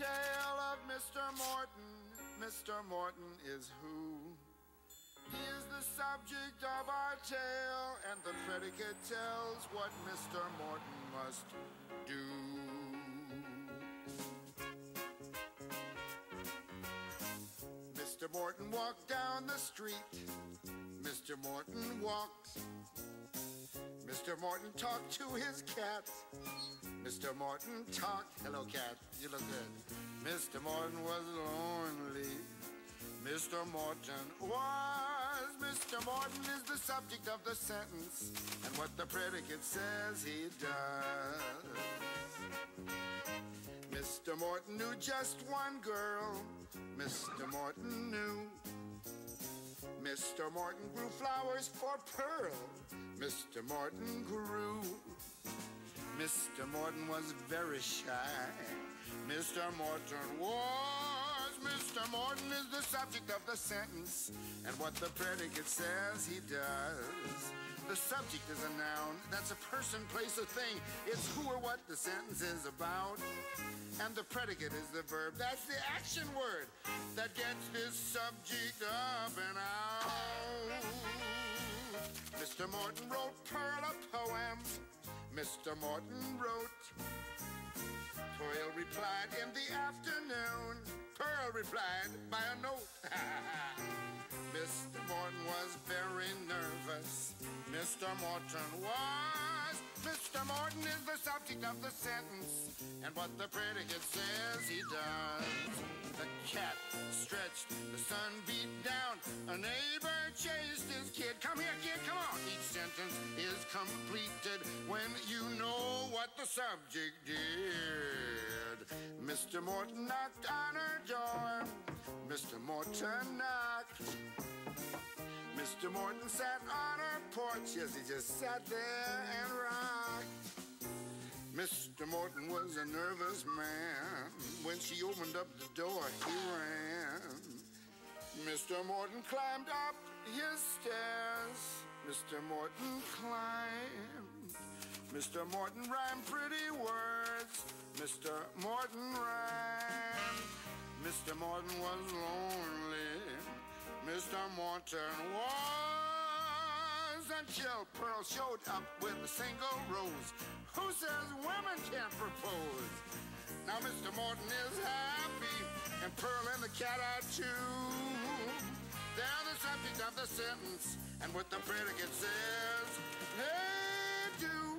tale of Mr. Morton. Mr. Morton is who? He is the subject of our tale, and the predicate tells what Mr. Morton must do. Mr. Morton walked down the street. Mr. Morton walked. Mr. Morton talked to his cat. Mr. Morton talked. Hello, cat. You look good. Mr. Morton was lonely. Mr. Morton was. Mr. Morton is the subject of the sentence, and what the predicate says he does. Mr. Morton knew just one girl. Mr. Morton knew. Mr. Morton grew flowers for Pearl. Mr. Morton grew. Mr. Morton was very shy. Mr. Morton was. Mr. Morton is the subject of the sentence, and what the predicate says he does. The subject is a noun. That's a person, place, or thing. It's who or what the sentence is about. And the predicate is the verb. That's the action word that gets this subject up and out. Mr. Morton wrote Pearl a poem. Mr. Morton wrote. Pearl replied in the afternoon. Pearl replied by a note. Mr. Morton was very nervous. Mr. Morton was. Mr. Morton is the subject of the sentence, and what the predicate says he does. The cat stretched, the sun beat down, a neighbor chased his kid. Come here, kid, come on. Each sentence is completed when you know what the subject did. Mr. Morton knocked on her door. Mr. Morton knocked. Mr. Morton sat on her porch. Yes, he just sat there and rocked. Mr. Morton was a nervous man. When she opened up the door, he ran. Mr. Morton climbed up his stairs. Mr. Morton climbed. Mr. Morton rhymed pretty words. Mr. Morton rhymed. Mr. Morton was lonely. Mr. Morton was, until Pearl showed up with a single rose. Who says women can't propose? Now Mr. Morton is happy, and Pearl and the cat are too. They're the subject of the sentence, and what the predicate says they do.